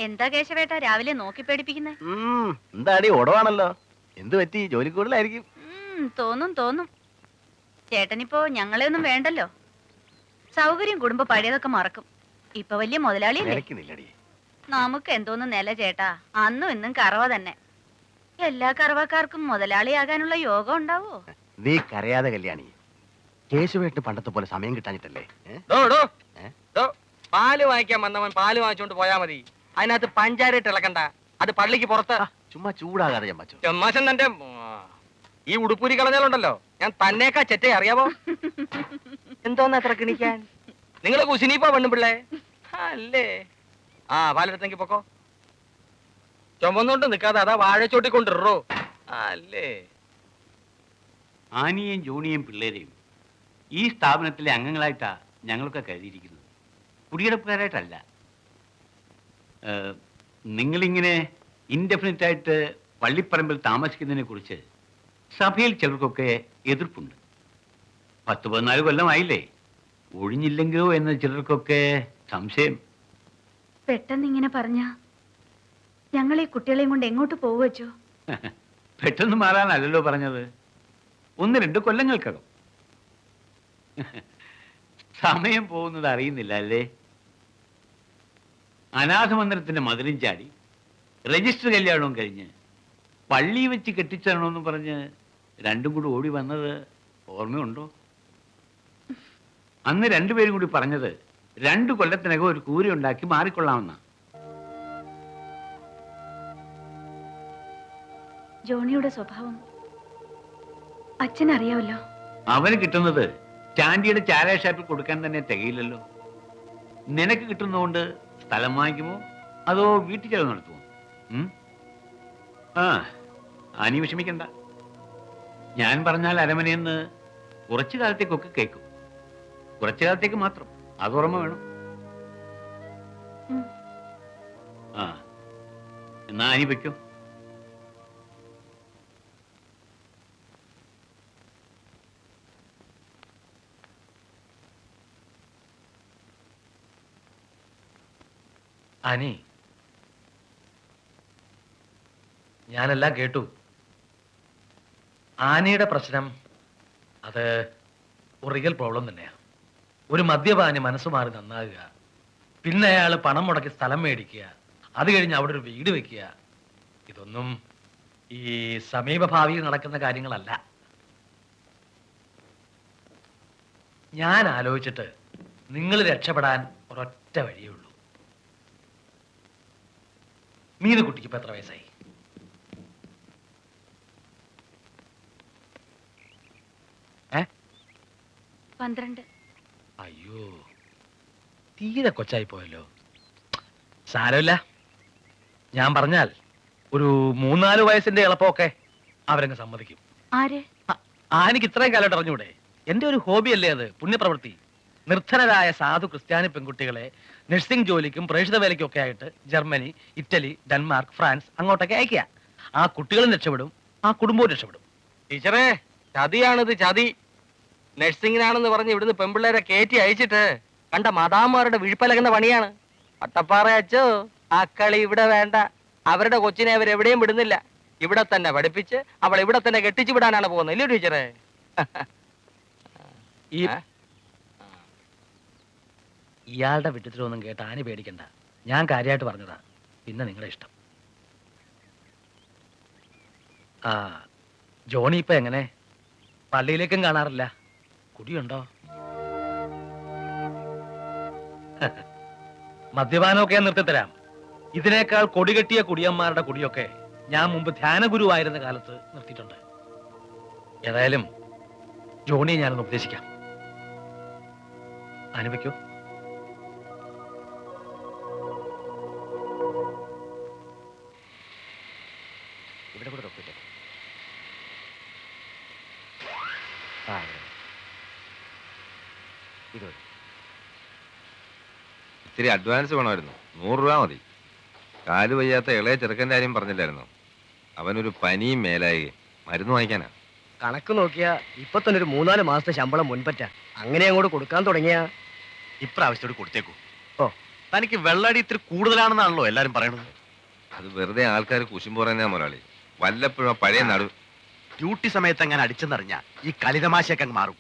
എന്താ കേശവേട്ട രാവിലെ നോക്കി പേടിപ്പിക്കുന്നേ? എന്താടി ഓടവാണല്ലോ. എന്ത് പറ്റി? ജോലി കൂടുതലായിരിക്കും. തോന്നും തോന്നും. ചേട്ടനിപ്പോ ഞങ്ങളെ ഒന്നും വേണ്ടല്ലോ. സൗകര്യം കുടുംബ പഴയതൊക്കെ മറക്കും. ഇപ്പൊ വലിയ മുതലാളിയല്ലേ. നമുക്ക് എന്തോന്ന് നില ചേട്ടാ. അന്നും ഇന്നും കറവ തന്നെ. എല്ലാ കറവക്കാർക്കും മുതലാളിയാകാനുള്ള യോഗം ഉണ്ടാവോ? നീ കരയാതെ കല്യാണി. കേശുവേട്ട് പണ്ടത്തെ പോലെ സമയം കിട്ടാഞ്ഞിട്ടല്ലേ? പാല് വാങ്ങിക്കാൻ വന്നവൻ പാല് വാങ്ങിച്ചോണ്ട് പോയാ മതി. അതിനകത്ത് പഞ്ചാരയിട്ട് ഇളക്കണ്ട. അത് പള്ളിക്ക് പുറത്ത്. ചുമ്മാ ചൂടാകാതെ ചമ്മാച്ചോ. ചെമ്മാശൻ തന്റെ ഈ ഉടുപ്പൂരി കളഞ്ഞാലുണ്ടല്ലോ, ഞാൻ തന്നേക്കാ ചെറ്റേ അറിയാവോ? എന്തോന്ന് അത്ര കിണിക്കാൻ? നിങ്ങള് കുശിനിപ്പോ പെണ്ണു പിള്ളേ അല്ലേ? പാലെടുത്തെങ്കിൽ പൊക്കോ. ചുമന്നോണ്ട് നിക്കാതെ അതാ വാഴച്ചോട്ടിക്കൊണ്ടിറോ അല്ലേ? ആനിയെയും ജോണിയെയും പിള്ളേരെയും ഈ സ്ഥാപനത്തിലെ അംഗങ്ങളായിട്ടാ ഞങ്ങളൊക്കെ കരുതിയിരിക്കുന്നത്, കുടിയെടുപ്പുകാരായിട്ടല്ല. നിങ്ങളിങ്ങനെ ഇൻഡെഫിനിറ്റ് ആയിട്ട് പള്ളിപ്പറമ്പിൽ താമസിക്കുന്നതിനെ കുറിച്ച് സഭയിൽ ചിലർക്കൊക്കെ എതിർപ്പുണ്ട്. 10-14 കൊല്ലമായില്ലേ, ഒഴിഞ്ഞില്ലെങ്കിലോ എന്ന ചിലർക്കൊക്കെ സംശയം. പെട്ടെന്ന് ഇങ്ങനെ പറഞ്ഞ ഞങ്ങൾ ഈ കുട്ടികളെയും കൊണ്ട് എങ്ങോട്ട് പോവുവച്ചോ? പെട്ടെന്ന് മാറാനല്ലല്ലോ പറഞ്ഞത്, 1-2 കൊല്ലങ്ങൾക്കകം. സമയം പോകുന്നത് അറിയുന്നില്ല അല്ലേ? അനാഥ മന്ദിരത്തിന്റെ മതിലും ചാടി രജിസ്റ്റർ കല്യാണവും കഴിഞ്ഞ് പള്ളി വെച്ച് കെട്ടിച്ചേരണമെന്ന് പറഞ്ഞ് രണ്ടും കൂടി ഓടി വന്നത് ഓർമ്മയുണ്ടോ? അന്ന് രണ്ടുപേരും കൂടി പറഞ്ഞത് 2 കൊല്ലത്തിനകം ഒരു കൂര ഉണ്ടാക്കി മാറിക്കൊള്ളാമെന്ന. ജോണിയുടെ സ്വഭാവം അച്ഛനറിയാവല്ലോ. അവന് കിട്ടുന്നത് ചാണ്ടിയുടെ ചാരായ ഷാപ്പിൽ കൊടുക്കാൻ തന്നെ തികയില്ലല്ലോ. നിനക്ക് കിട്ടുന്നതുകൊണ്ട് സ്ഥലം വാങ്ങിക്കുമോ അതോ വീട്ടിൽ ചെലവ് നടത്തുമോ? ആനി വിഷമിക്കണ്ട. ഞാൻ പറഞ്ഞാൽ അരമനയെന്ന് കുറച്ചു കാലത്തേക്കൊക്കെ കേൾക്കും. കുറച്ചു കാലത്തേക്ക് മാത്രം, അത് ഓർമ്മ വേണം. എന്നാ ആനി വെക്കും. ആനി, ഞാനെല്ലാം കേട്ടു. ആനയുടെ പ്രശ്നം അത് ഒരു റിയൽ പ്രോബ്ലം തന്നെയാണ്. ഒരു മദ്യപാനി മനസ്സ് മാറി നന്നാകുക, പിന്നെ അയാൾ പണം മുടക്കി സ്ഥലം മേടിക്കുക, അത് കഴിഞ്ഞ് അവിടെ ഒരു വീട് വെക്കുക, ഇതൊന്നും ഈ സമീപഭാവിയിൽ നടക്കുന്ന കാര്യങ്ങളല്ല. ഞാൻ ആലോചിച്ചിട്ട് നിങ്ങൾ രക്ഷപ്പെടാൻ ഒരൊറ്റ വഴിയേ ഉള്ളൂ. മീനുകുട്ടിക്ക് ഇപ്പൊ എത്ര വയസ്സായി? 12. അയ്യോ, തീരെ കൊച്ചായി പോയല്ലോ. സാരമില്ല, ഞാൻ പറഞ്ഞാൽ ഒരു 3-4 വയസ്സിന്റെ എളുപ്പമൊക്കെ അവരങ്ങ് സമ്മതിക്കും. ആര്? ആനിക്ക് ഇത്രയും കാലമായിട്ട് അറിഞ്ഞൂടെ? എന്റെ ഒരു ഹോബിയല്ലേ അത്, പുണ്യപ്രവൃത്തി. നിർധനരായ സാധു ക്രിസ്ത്യാനി പെൺകുട്ടികളെ നഴ്സിംഗ് ജോലിക്കും പ്രേക്ഷിത വേലയ്ക്കും ഒക്കെ ആയിട്ട് ജർമ്മനി, ഇറ്റലി, ഡെൻമാർക്ക്, ഫ്രാൻസ് അങ്ങോട്ടൊക്കെ അയക്കുക. ആ കുട്ടികളും രക്ഷപ്പെടും, ആ കുടുംബവും രക്ഷപ്പെടും. ടീച്ചറേ, ചതിയാണിത്, ചതി. നഴ്സിംഗിനാണെന്ന് പറഞ്ഞ് ഇവിടുന്ന് പെമ്പിള്ളേരെ കയറ്റി അയച്ചിട്ട് കണ്ട മദാമാരുടെ വിഴുപ്പലകുന്ന പണിയാണ്. അട്ടപ്പാറ അച്ചോ, ആ കളി ഇവിടെ വേണ്ട. അവരുടെ കൊച്ചിനെ അവരെവിടെയും വിടുന്നില്ല. ഇവിടെ തന്നെ പഠിപ്പിച്ച് അവൾ ഇവിടെ തന്നെ കെട്ടിച്ചു വിടാനാണ് പോകുന്നത്, ഇല്ലേ ടീച്ചറേ? ഇയാളുടെ വിട്ടത്തിലൊന്നും കേട്ട് ആനി പേടിക്കണ്ട. ഞാൻ കാര്യമായിട്ട് പറഞ്ഞതാ, പിന്നെ നിങ്ങളുടെ ഇഷ്ടം. ജോണി ഇപ്പൊ എങ്ങനെ? പള്ളിയിലേക്കും കാണാറില്ല. കുടിയുണ്ടോ? മദ്യപാനമൊക്കെ ഞാൻ നിർത്തിത്തരാം. ഇതിനേക്കാൾ കൊടികെട്ടിയ കുടിയന്മാരുടെ കുടിയൊക്കെ ഞാൻ മുമ്പ് ധ്യാനഗുരുവായിരുന്ന കാലത്ത് നിർത്തിയിട്ടുണ്ട്. ഏതായാലും ജോണിയെ ഞാനൊന്ന് ഉപദേശിക്കാം. അനുഭവിക്കൂ. ഇവിടെ കൂടെ തൊക്കിട്ടെ. ഇത്തിരി അഡ്വാൻസ് വേണമായിരുന്നു. 100 രൂപ മതി. കാല് വയ്യാത്ത ഇളയ ചെറുക്കൻ്റെ കാര്യം പറഞ്ഞില്ലായിരുന്നു? അവനൊരു പനിയും മേലായി, മരുന്ന് വാങ്ങിക്കാനാ. കണക്ക് നോക്കിയാ ഇപ്പൊ തന്നെ ഒരു 3-4 മാസത്തെ ശമ്പളം മുൻപറ്റ. അങ്ങനെ അങ്ങോട്ട് കൊടുക്കാൻ തുടങ്ങിയ ഇപ്രാവശ്യത്തോട് കൊടുത്തേക്കൂ. ഓ, തനിക്ക് വെള്ളടി ഇത്തിരി കൂടുതലാണെന്നാണല്ലോ എല്ലാരും പറയണത്. അത് വെറുതെ ആൾക്കാർ കുശുമ്പ് പറയുന്നതാ മുതലാളി. വല്ലപ്പോഴും ആ പഴയ നടു. ഡ്യൂട്ടി സമയത്ത് അങ്ങനെ അടിച്ചെന്നറിഞ്ഞ ഈ കളിതമാശയൊക്കെ അങ്ങ് മാറും.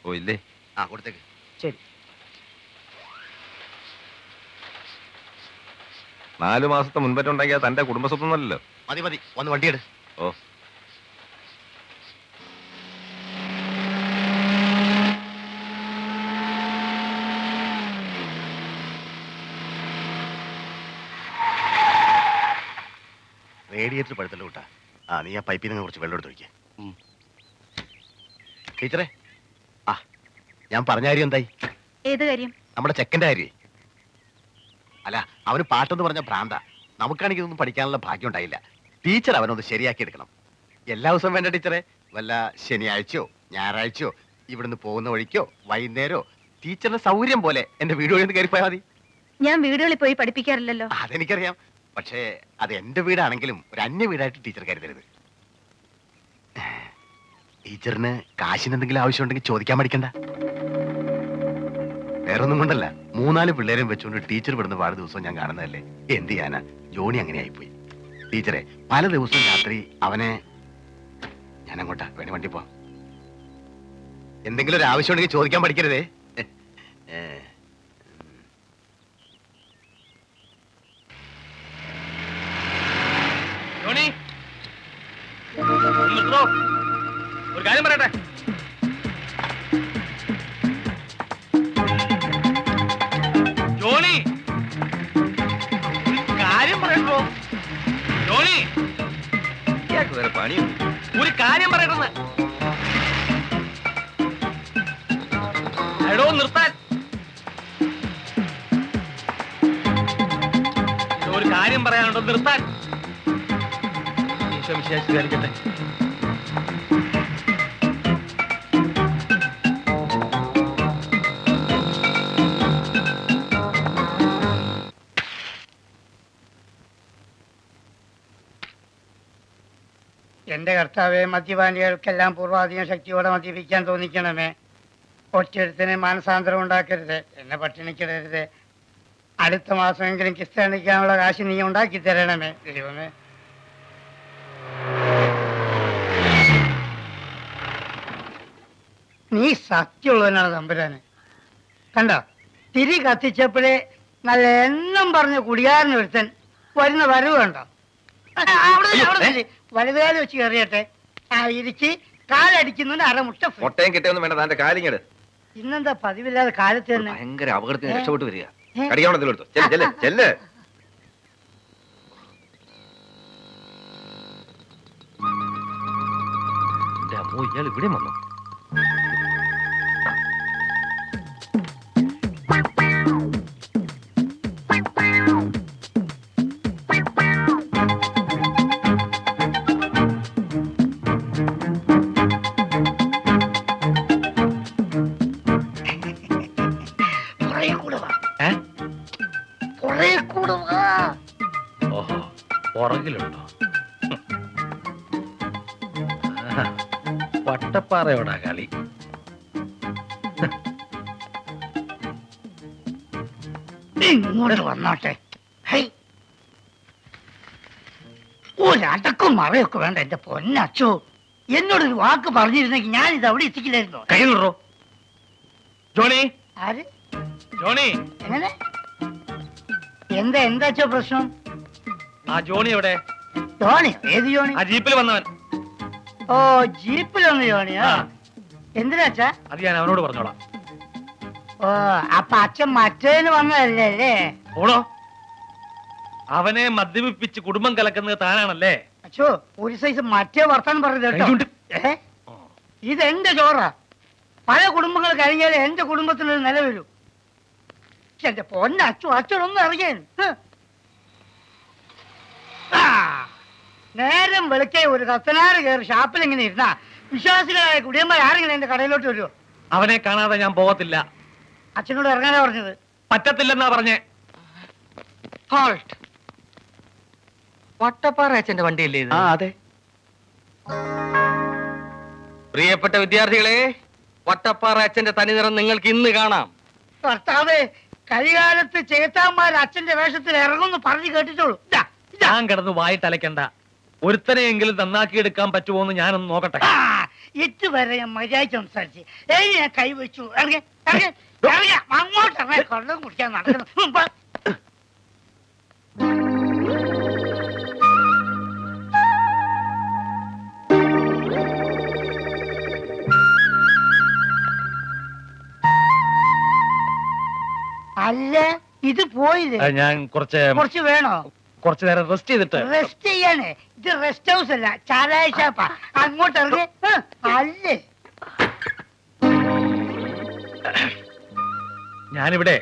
ഓ ഇല്ലേ? ആ കൊടുത്തേക്ക്. ശരി. 4 മാസത്തെ മുൻപറ്റുണ്ടെങ്കിൽ തന്റെ കുടുംബസ്വത്തൊന്നുമല്ലല്ലോ. മതി മതി, വന്ന് വണ്ടിയെടു. ഓ റേഡിയേറ്റർ പഴുത്തല്ലോ കൂട്ടാ. ആ നീ ആ പൈപ്പിൽ നിന്ന് കുറച്ച് വെള്ളം എടുത്ത് ഒഴിക്കേ. ടീച്ചറെ, ആ ഞാൻ പറഞ്ഞ കാര്യം എന്തായി? ഏത് കാര്യം? നമ്മുടെ ചെക്കൻ്റെ കാര്യേ. അല്ല, അവന് പാട്ടെന്ന് പറഞ്ഞ ഭ്രാന്ത. നമുക്കാണെങ്കിൽ ഇതൊന്നും പഠിക്കാനുള്ള ഭാഗ്യം ഉണ്ടായില്ല. ടീച്ചർ അവനൊന്ന് ശരിയാക്കി എടുക്കണം. എല്ലാ ദിവസവും വേണ്ട ടീച്ചറെ, വല്ല ശനിയാഴ്ചയോ ഞായറാഴ്ചയോ ഇവിടുന്ന് പോകുന്ന വഴിക്കോ വൈകുന്നേരോ ടീച്ചറിന്റെ സൗകര്യം പോലെ എന്റെ വീട് വഴി കയറിപ്പോയാൽ മതി. ഞാൻ വീടുകളിൽ പോയി പഠിപ്പിക്കാറില്ലല്ലോ. അതെനിക്കറിയാം. പക്ഷേ അത് എന്റെ വീടാണെങ്കിലും ഒരു അന്യ വീടായിട്ട് ടീച്ചർ കരുതരുത്. ടീച്ചറിന് കാശിന് എന്തെങ്കിലും ആവശ്യമുണ്ടെങ്കിൽ ചോദിക്കാൻ പഠിക്കണ്ട. വേറൊന്നും കൊണ്ടല്ല, 3-4 പിള്ളേരും വെച്ചുകൊണ്ട് ടീച്ചർ വിടുന്ന പാട് ദിവസവും ഞാൻ കാണുന്നതല്ലേ. എന്ത് ചെയ്യാനാ, ജോണി അങ്ങനെ ആയിപ്പോയി. ടീച്ചറെ, പല ദിവസവും രാത്രി അവനെ ഞാൻ അങ്ങോട്ടാ വേണി വണ്ടി പോ. എന്തെങ്കിലും ഒരു ആവശ്യം ഉണ്ടെങ്കിൽ ചോദിക്കാൻ പഠിക്കരുതേ. ജോണി, നിർത്തോ. ഒരു കാര്യം പറയട്ടെ. ജോണി, ഒരു കാര്യം പറയട്ടോ. ജോണി, ഇയാൾക്ക് വേറെ പണിയുണ്ട്. ഒരു കാര്യം പറയട്ടെന്ന്. എടോ നിർത്താൻ. ഒരു കാര്യം പറയാനുണ്ടോ, നിർത്താൻ. ഈശോ വിശേഷിക്കാരിക്കട്ടെ. എന്റെ കർത്താവെ, മദ്യപാനികൾക്കെല്ലാം പൂർവാധീന ശക്തിയോടെ മദ്യപിക്കാൻ തോന്നിക്കണമേ. ഒറ്റൊരുത്തിന് മാനസാന്തരം ഉണ്ടാക്കരുത്, എന്നെ പട്ടിണിക്കിടരുത്. അടുത്ത മാസമെങ്കിലും ക്രിസ്ത്യാനിക്കാനുള്ള കാശ് നീ ഉണ്ടാക്കി തരണമേ ദൈവമേ. നീ സത്യമുള്ളവനാണ് തമ്പുരാന്. കണ്ടോ, തിരി കത്തിച്ചപ്പോഴേ നല്ല എണ്ണം പറഞ്ഞ കുടിയാരന് ഒരുത്തൻ വരുന്ന വരവ് കണ്ടോ. വലുതുകാലം വെച്ച് കയറിയട്ടെ. ആ ഇരിച്ച് കാലടിക്കുന്നതിന് അരമുട്ട മുട്ടയും കിട്ടിയൊന്നും വേണ്ട, തന്റെ കാലിങ്ങട്. ഇന്നെന്താ പതിവില്ലാതെ കാലത്ത് തന്നെ ഭയങ്കര അപകടത്തിന് രക്ഷപ്പെട്ട് വരിക. കടിക്കാവണത്തിലെടുത്തു. ചെല്ല് ചെല്ല്. എന്റെ അമ്മോ, ഇയാൾ ഇവിടെ വന്നു. ഓഹോ, പുറകിലുണ്ടോ? വട്ടപ്പാറയോടാ കളി. ഇങ്ങോട്ട് വന്നോട്ടെ. ഒരടക്കും മറയൊക്കെ വേണ്ട എന്റെ പൊന്നച്ചോ. എന്നോടൊരു വാക്ക് പറഞ്ഞിരുന്നെങ്കിൽ ഞാൻ ഇത് അവിടെ എത്തിക്കില്ലായിരുന്നോ? കയ്യിലുണ്ടോ ജോണി? ആര്? ജോണി, എങ്ങനെ? എന്താച്ചോ പ്രശ്നം? ആ ജോണി എവിടെ? ജോണി? ഏത് ജോണി? ആ ജീപ്പിൽ വന്നവൻ. ഓ, ജീപ്പിൽ വന്ന ജോണിയാ? എന്തിനാച്ചാ? അത് ഞാൻ അവനോട് പറഞ്ഞോളാം. ഓ, അപ്പൊ അച്ഛൻ മറ്റേന് വന്നതല്ലേ അല്ലേ? ഓടോ, അവനെ മദ്യപിപ്പിച്ച് കുടുംബം കലക്കുന്നത് താനാണല്ലേ? അച്ഛോ, ഒരു സൈസ് മറ്റേ വർത്താനം പറഞ്ഞത് കേട്ടോ. ഇതെന്റെ ചോറാ. പല കുടുംബങ്ങൾ കഴിഞ്ഞാലേ എന്റെ കുടുംബത്തിനൊരു നില വരൂ. എന്റെ പൊന്നച്ചു, അച്ഛനൊന്നും അറിയാൻ. നേരം വെളുക്കെ ഒരു കത്തനാറ് കയറി ഷാപ്പിൽ ഇങ്ങനെ ഇരുന്നാ വിശ്വാസികളായ കുടിയന്മാർ ആരെങ്കിലും എന്റെ കടയിലോട്ട് വരുമോ? അവനെ കാണാതെ ഞാൻ പോകത്തില്ല. അച്ഛനോട് ഇറങ്ങാനാ പറഞ്ഞത്. പറ്റത്തില്ലെന്നാ പറഞ്ഞേ. ഹോൾട്ട്. വട്ടപ്പാറ അച്ഛന്റെ വണ്ടിയല്ലേ ഇത്? ആ അതെ. പ്രിയപ്പെട്ട വിദ്യാർത്ഥികളെ, വട്ടപ്പാറ അച്ഛന്റെ തനിനിറം നിങ്ങൾക്ക് ഇന്ന് കാണാം. കർത്താവേ, കരികാലത്ത് ചേത്താന്മാർ അച്ഛന്റെ വേഷത്തിൽ ഇറങ്ങുന്നു പറഞ്ഞു കേട്ടിട്ടുള്ളൂ. ഞാൻ കിടന്ന് വായി തലയ്ക്കണ്ട. ഒരുത്തനെയെങ്കിലും നന്നാക്കിയെടുക്കാൻ പറ്റുമോ എന്ന് ഞാനൊന്ന് നോക്കട്ടെ. ഇതുവരെ ഞാൻ മര്യാദ സംസാരിച്ച് ഞാൻ കൈവച്ചു. അങ്ങോട്ട് കൊള്ളം കുടിക്കാൻ നടക്കുന്നു. അല്ല ഇത് പോയില്ലേ? ഞാൻ കുറച്ച് വേണോ? കുറച്ചു നേരം റെസ്റ്റ് ചെയ്തിട്ട്. റെസ്റ്റ് ചെയ്യാനേ? ഇത് റെസ്റ്റ് ഹൗസ് അല്ല, ചാരായ ഷാപ്പാ. അങ്ങോട്ട് ഇറങ്ങി. അല്ലേ ഞാനിവിടെ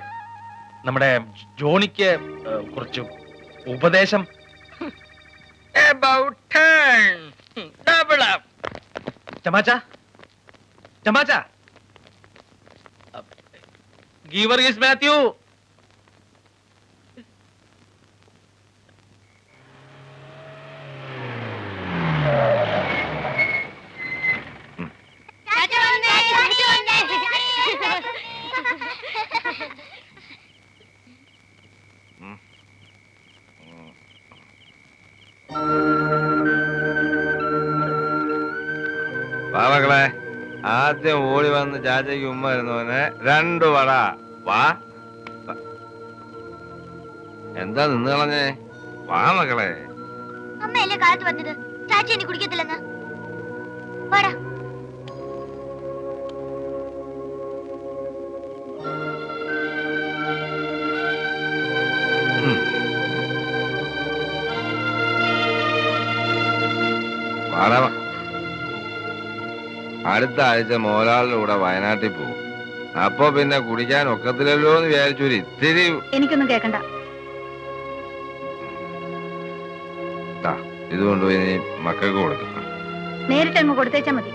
നമ്മുടെ ജോണിക്ക് കുറച്ച് ഉപദേശം. ചമാച്ച ചമാച്ച ഗീവർഗീസ് മാത്യു. മക്കളെ, ആദ്യം ഓടി വന്ന് ചാച്ചയ്ക്ക് ഉമ്മ വരുന്നവനെ 2 വട. വാ. എന്താ നിന്ന് കളഞ്ഞേ? വാ മക്കളെ. അമ്മയല്ലേ കാലത്ത് പറഞ്ഞത് ചാച്ചി എന്നെ കുടിക്കത്തില്ലെന്ന്. വാടാ. അടുത്ത ആഴ്ച മോലാളിന്റെ കൂടെ വയനാട്ടിൽ പോകും. അപ്പൊ പിന്നെ കുടിക്കാൻ ഒക്കത്തില്ലല്ലോ എന്ന് വിചാരിച്ചു ഇത്തിരി. എനിക്കൊന്നും കേക്കണ്ട. ഇത് കൊണ്ടുപോയി നീ മക്കൾക്ക് കൊടുക്കും. നേരിട്ട് അങ്ങ് കൊടുത്തേച്ചാ മതി.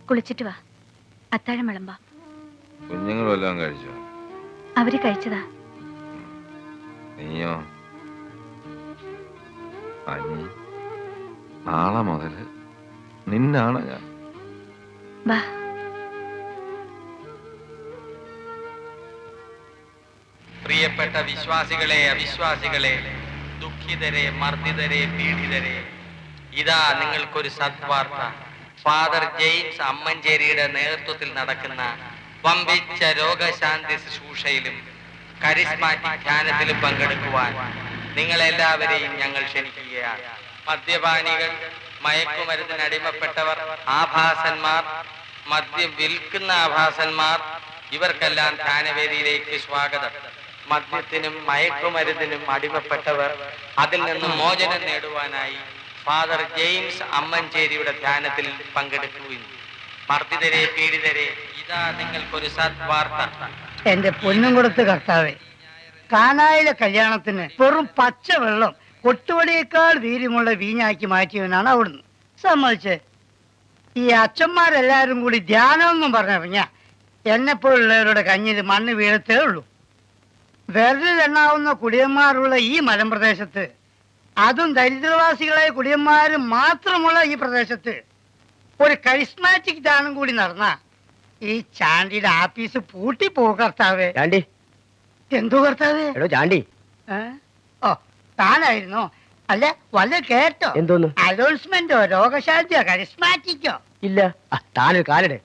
കുളിച്ചിട്ട് വാ, അത്താഴം വിളമ്പാം. കുഞ്ഞുങ്ങൾ വല്ലതും കഴിച്ചോ? അവര് കഴിച്ചതാ. നീയോ? അനി, നാളെ മുതല് നിന്നാണ് ഞാൻ. വാ. പ്രിയപ്പെട്ട വിശ്വാസികളെ, അവിശ്വാസികളെ, ദുഃഖിതരെ, മർദ്ദിതരെ, പീഡിതരെ, ഇതാ നിങ്ങൾക്കൊരു സദ്വാർത്ത. ഫാദർ ജെയിംസ് അമ്മഞ്ചേരിയുടെ നേതൃത്വത്തിൽ നടക്കുന്ന വമ്പിച്ച രോഗശാന്തി ശുശ്രൂഷയിലും കരിസ്മാറ്റിക് ധ്യാനത്തിലും പങ്കെടുക്കുവാൻ നിങ്ങളെല്ലാവരെയും ഞങ്ങൾ ക്ഷണിക്കുകയാണ്. മദ്യപാനികൾ, മയക്കുമരുന്നിന് അടിമപ്പെട്ടവർ, ആഭാസന്മാർ, മദ്യം വിൽക്കുന്ന ആഭാസന്മാർ, ഇവർക്കെല്ലാം ധ്യാനവേദിയിലേക്ക് സ്വാഗതം. മദ്യത്തിനും മയക്കുമരുന്നിനും അടിമപ്പെട്ടവർ അതിൽ നിന്നും മോചനം നേടുവാനായി ഫാദർ ജെയിംസ് അമ്മഞ്ചേരിയുടെ ധ്യാനത്തിൽ പങ്കെടുക്കുകയും. മർദ്ദിതരെ, പീഡിതരെ, ഇതാ നിങ്ങൾക്കൊരു സദ്വാർത്ത. എന്റെ പൊന്നും കൊടുത്ത് കർത്താവേ, കാനായിലെ കല്യാണത്തിന് വെറും പച്ച വെള്ളം കൊട്ടുവടിയേക്കാൾ വീര്യമുള്ള വീഞ്ഞാക്കി മാറ്റിയവനാണ് അവിടുന്ന്. സമ്മതിച്ചേ? ഈ അച്ഛന്മാരെല്ലാരും കൂടി ധ്യാനമൊന്നും പറഞ്ഞിറങ്ങിയ എന്നെപ്പോലുള്ളവരുടെ കഞ്ഞിൽ മണ്ണ് വീഴത്തേ ഉള്ളൂ. വിരലിലെണ്ണാവുന്ന കുടിയന്മാരുള്ള ഈ മലമ്പ്രദേശത്ത്, അതും ദരിദ്രവാസികളായ കുടിയന്മാര് മാത്രമുള്ള ഈ പ്രദേശത്ത് ഒരു കരിസ്മാറ്റിക് ദാനം കൂടി നടന്ന ഈ ചാണ്ടിയുടെ ആഫീസ് പൂട്ടിപ്പോകും കർത്താവേ. എന്തോ കർത്താവേ? ചാണ്ടി, ഓ, താനായിരുന്നോ? അല്ല, വല്ല കേട്ടോ? എന്തോന്ന്? അനൗൺസ്മെന്റോ, രോഗശാന്തിയോ, കരിസ്മാറ്റിക്കോ? ഇല്ല. താനൊരു കാലടെ.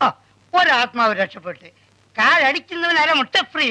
ഒരാത്മാവ് രക്ഷപ്പെട്ട് കാലടിക്കുന്നവനല്ല മുട്ട ഫ്രീ.